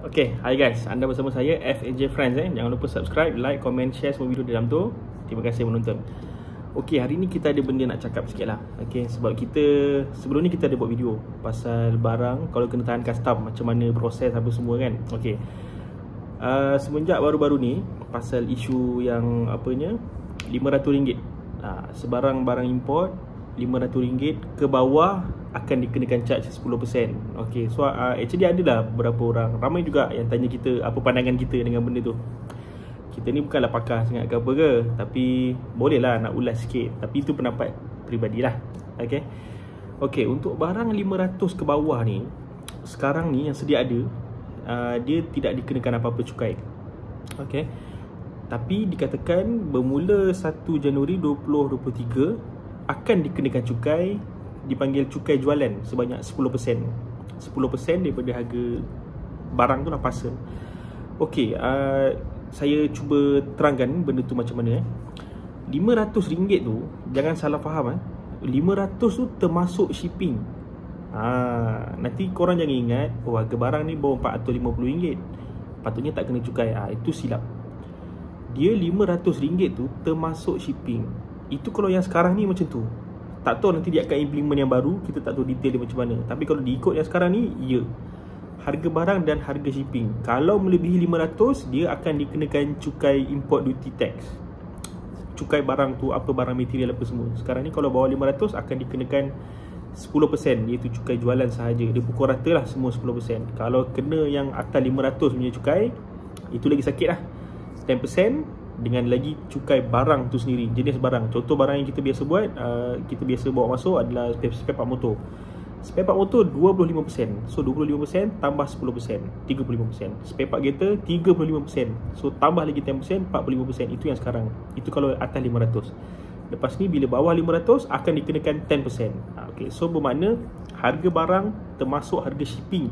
Okay, hi guys, anda bersama saya FAJ Friends. Jangan lupa subscribe, like, comment, share semua video dalam tu. Terima kasih menonton. Okay, hari ni kita ada benda nak cakap sikit lah. Okay, sebab kita sebelum ni kita ada buat video pasal barang kalau kena tahan custom, macam mana proses apa semua kan. Okay, semenjak baru-baru ni pasal isu yang apanya RM500, sebarang barang import RM500 ke bawah akan dikenakan charge 10%. Okay, so actually ada lah beberapa orang, ramai juga yang tanya kita apa pandangan kita dengan benda tu. Kita ni bukanlah pakar sangat ke apa ke, tapi boleh lah nak ulas sikit. Tapi itu pendapat peribadilah. Okay, okay, untuk barang 500 ke bawah ni, sekarang ni yang sedia ada, dia tidak dikenakan apa-apa cukai. Okay, tapi dikatakan bermula 1 Januari 2023 akan dikenakan cukai, dipanggil cukai jualan sebanyak 10%. 10% daripada harga barang tu lah, parcel. Okey, saya cuba terangkan benda tu macam mana. RM500 tu, jangan salah faham. RM500 tu termasuk shipping. Nanti korang jangan ingat, oh harga barang ni baru RM450, patutnya tak kena cukai. Itu silap. Dia RM500 tu termasuk shipping. Itu kalau yang sekarang ni macam tu. Tak tahu nanti dia akan implement yang baru, kita tak tahu detail dia macam mana. Tapi kalau diikut yang sekarang ni, ya, harga barang dan harga shipping. Kalau melebihi 500, dia akan dikenakan cukai import duty tax. Cukai barang tu, apa barang material apa semua. Sekarang ni kalau bawah 500 akan dikenakan 10%, iaitu cukai jualan sahaja. Dia pukul rata lah semua 10%. Kalau kena yang atas 500 punya cukai, itu lagi sakit lah. 10% dengan lagi cukai barang tu sendiri, jenis barang. Contoh barang yang kita biasa buat, kita biasa bawa masuk adalah spare part motor. Spare part motor 25%. So 25% tambah 10%, 35%. Spare part kereta 35%. So tambah lagi 10%, 45%. Itu yang sekarang. Itu kalau atas 500. Lepas ni bila bawah 500 akan dikenakan 10%. Okay, so bermakna harga barang termasuk harga shipping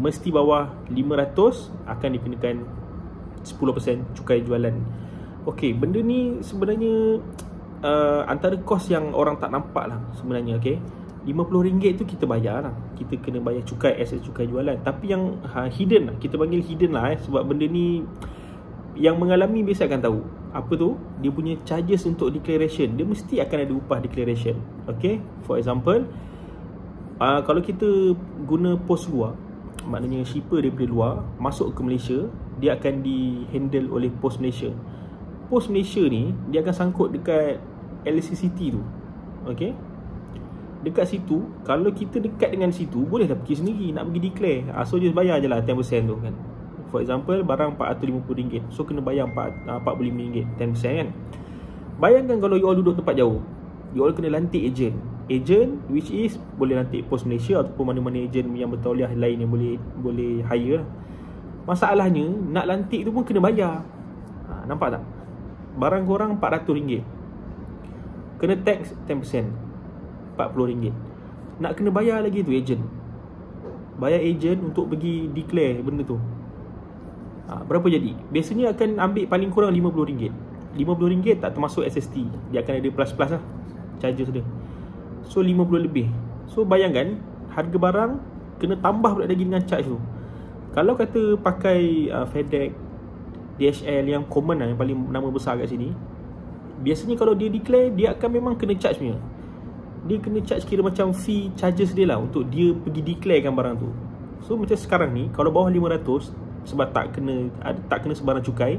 mesti bawah 500 akan dikenakan 10% cukai jualan. Okey, benda ni sebenarnya antara kos yang orang tak nampak lah sebenarnya. Okey, RM50 tu kita bayar lah, kita kena bayar cukai as cukai jualan. Tapi yang hidden lah, kita panggil hidden lah sebab benda ni yang mengalami biasa akan tahu. Apa tu? Dia punya charges untuk declaration. Dia mesti akan ada upah declaration. Okey, for example, kalau kita guna pos luar, maknanya shipper daripada luar masuk ke Malaysia, dia akan di-handle oleh Pos Malaysia. Pos Malaysia ni, dia akan sangkut dekat LCCT tu. Okay, dekat situ, kalau kita dekat dengan situ, bolehlah pergi sendiri nak pergi declare. So just bayar je lah 10% tu kan. For example, barang RM450, so kena bayar RM45, 10% kan. Bayangkan kalau you all duduk tempat jauh, you all kena lantik agent. Agent which is boleh lantik Pos Malaysia ataupun mana-mana agent yang bertauliah lain yang boleh hire lah. Masalahnya nak lantik tu pun kena bayar. Nampak tak? Barang korang RM400, kena tax 10%, RM40. Nak kena bayar lagi tu agent. Bayar agent untuk pergi declare benda tu. Berapa jadi? Biasanya akan ambil paling kurang RM50. RM50 tak termasuk SST. Dia akan ada plus-plus lah charges dia. So 50 lebih. So bayangkan harga barang kena tambah pula lagi dengan charge tu. Kalau kata pakai FedEx, DHL yang common lah, yang paling nama besar kat sini, biasanya kalau dia declare, dia akan memang kena charge punya. Dia kena charge kira macam fee charges dia lah untuk dia pergi declarekan barang tu. So macam sekarang ni, kalau bawah 500, sebab tak kena sebarang cukai,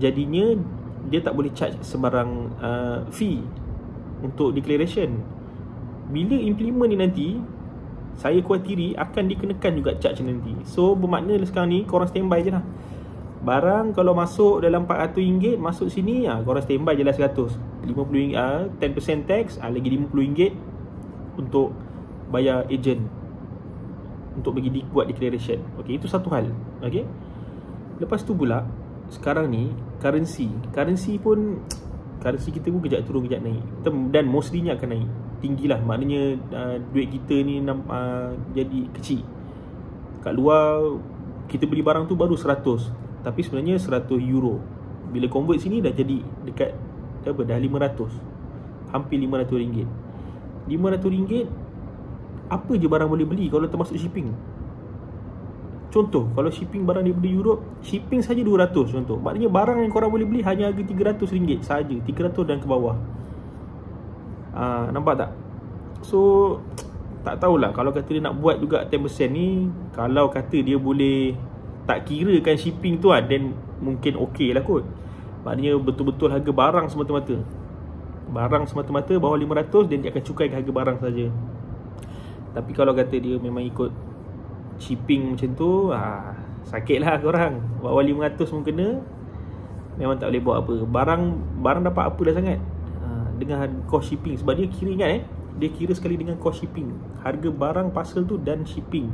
jadinya dia tak boleh charge sebarang fee untuk declaration. Bila implement ni nanti, saya khuatiri akan dikenakan juga charge nanti. So bermakna sekarang ni korang standby je lah. Barang kalau masuk dalam RM400 masuk sini, korang standby je lah 100. RM50, 10% tax, lagi RM50 untuk bayar agent untuk bagi buat declaration. Okay, itu satu hal. Okay, lepas tu pula sekarang ni currency pun, currency kita pun kejap turun kejap naik, dan mostlynya akan naik tinggi lah. Maknanya duit kita ni jadi kecil. Kat luar kita beli barang tu baru 100, tapi sebenarnya 100 euro. Bila convert sini dah jadi dekat dah 500, hampir RM500. RM500 apa je barang boleh beli kalau termasuk shipping? Contoh, kalau shipping barang daripada Europe, shipping saja 200 contoh. Maknanya barang yang korang boleh beli hanya harga RM300 saja, 300 dan ke bawah. Nampak tak? So tak tahulah, kalau kata dia nak buat juga 10% ni, kalau kata dia boleh tak kirakan shipping tu then mungkin okey lah kot. Maknanya betul-betul harga barang semata-mata. Barang semata-mata bawah 500, dan dia akan cukai harga barang saja. Tapi kalau kata dia memang ikut shipping macam tu, sakit lah korang. Bawah 500 pun kena, memang tak boleh buat apa. Barang dapat apa dah sangat dengan cost shipping. Sebab dia kira, ingat dia kira sekali dengan cost shipping, harga barang parcel tu dan shipping.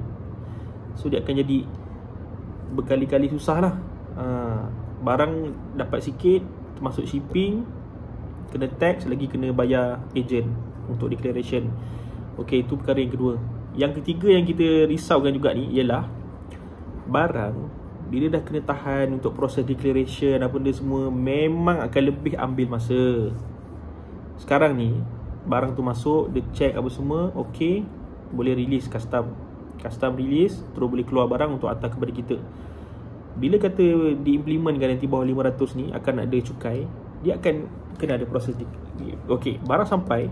So dia akan jadi berkali-kali susah lah. Barang dapat sikit, termasuk shipping, kena tax, lagi kena bayar agent untuk declaration. Okey, itu perkara yang kedua. Yang ketiga yang kita risaukan juga ni ialah barang bila dah kena tahan untuk proses declaration apa benda semua, memang akan lebih ambil masa. Sekarang ni barang tu masuk, dia check apa semua, okey, boleh release custom release, terus boleh keluar barang untuk hantar kepada kita. Bila kata diimplementkan nanti bawah 500 ni akan ada cukai, dia akan kena ada proses okey, barang sampai,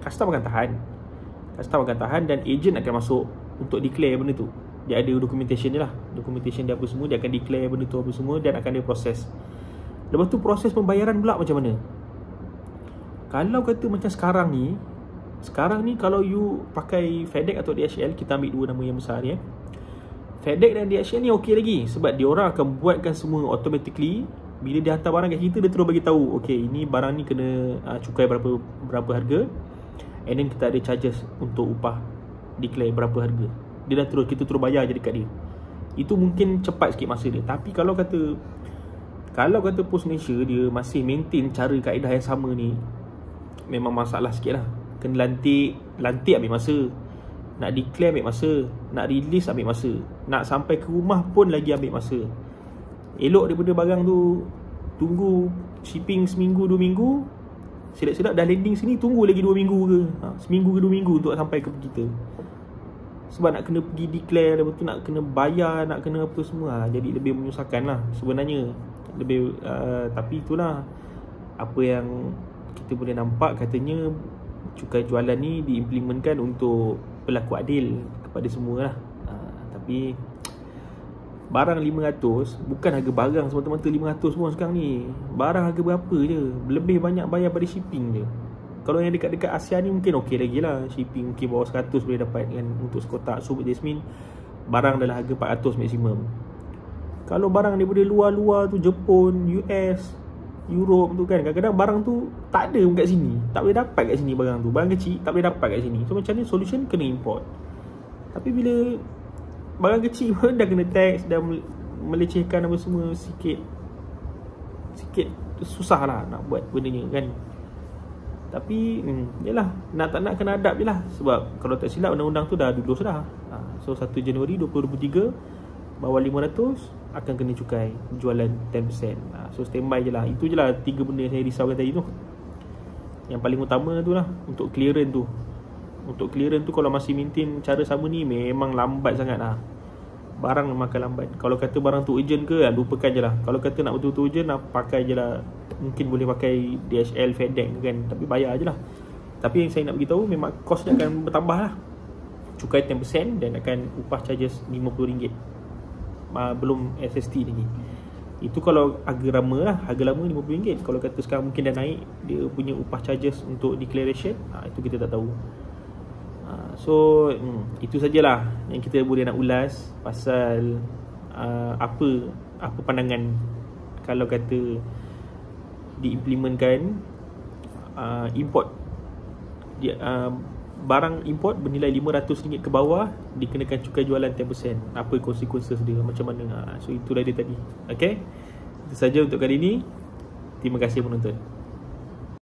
custom akan tahan dan agent akan masuk untuk declare benda tu. Dia ada documentation dia lah, documentation dia apa semua, dia akan declare benda tu apa semua, dan akan ada proses. Lepas tu proses pembayaran pula macam mana? Kalau kata macam sekarang ni kalau you pakai FedEx atau DHL, kita ambil dua nama yang besar ni FedEx dan DHL ni okey lagi, sebab dia orang akan buatkan semua automatically. Bila dia hantar barang kat kita, dia terus bagi tahu, okey, ini barang ni kena cukai berapa harga, and then kita ada charges untuk upah declare berapa harga. Dia dah terus, kita terus bayar je dekat dia. Itu mungkin cepat sikit masa dia. Tapi kalau kata Pos Malaysia dia masih maintain cara kaedah yang sama ni, memang masalah sikit lah. Kena lantik ambil masa, nak declare ambil masa, nak release ambil masa, nak sampai ke rumah pun lagi ambil masa. Elok daripada barang tu tunggu shipping seminggu 2 minggu, silap-silap dah landing sini, tunggu lagi 2 minggu ke seminggu ke 2 minggu untuk sampai ke kita. Sebab nak kena pergi declare, lepas tu nak kena bayar, nak kena apa semua, jadi lebih menyusahkan lah sebenarnya. Lebih tapi itulah apa yang kita boleh nampak. Katanya cukai jualan ni diimplementkan untuk berlaku adil kepada semua lah. Tapi barang 500, bukan harga barang semata-mata 500 pun sekarang ni. Barang harga berapa je, lebih banyak bayar pada shipping je. Kalau yang dekat-dekat Asia ni mungkin okey lagi lah, shipping mungkin bawah 100 boleh dapat kan, untuk sekotak sup jasmine barang adalah harga 400 maksimum. Kalau barang daripada luar-luar tu, Jepun, US, Europe tu kan, kadang-kadang barang tu tak ada kat sini, tak boleh dapat kat sini barang tu. Barang kecil tak boleh dapat kat sini. So macam ni solution kena import. Tapi bila barang kecil pun dah kena tax, dah melecehkan apa semua, sikit susah lah nak buat benda ni kan. Tapi yelah, nak tak nak kena adapt je lah. Sebab kalau tak silap undang-undang tu dah lulus dah. So 1 Januari 2023 bawah 500 akan kena cukai jualan 10%. So standby je lah. Itu je lah 3 benda yang saya risaukan tadi tu. Yang paling utama tu lah untuk clearance tu. Untuk clearance tu kalau masih maintain cara sama ni, memang lambat sangat lah. Barang memang akan lambat. Kalau kata barang tu urgent ke, lupakan je lah. Kalau kata nak betul-betul urgent, pakai je lah. Mungkin boleh pakai DHL, FedEx kan, tapi bayar je lah. Tapi yang saya nak beritahu, memang cost dia akan bertambah lah. Cukai 10% dan akan upah charges RM50. Belum SST lagi. Itu kalau harga lama lah. Harga lama RM50. Kalau kata sekarang mungkin dah naik, dia punya upah charges untuk declaration, itu kita tak tahu. So itu sajalah yang kita boleh nak ulas pasal apa pandangan kalau kata diimplementkan import barang import bernilai RM500 ke bawah dikenakan cukai jualan 10%. Apa consequences dia, macam mana. So itulah dia tadi. Okay, itu saja untuk kali ini. Terima kasih menonton.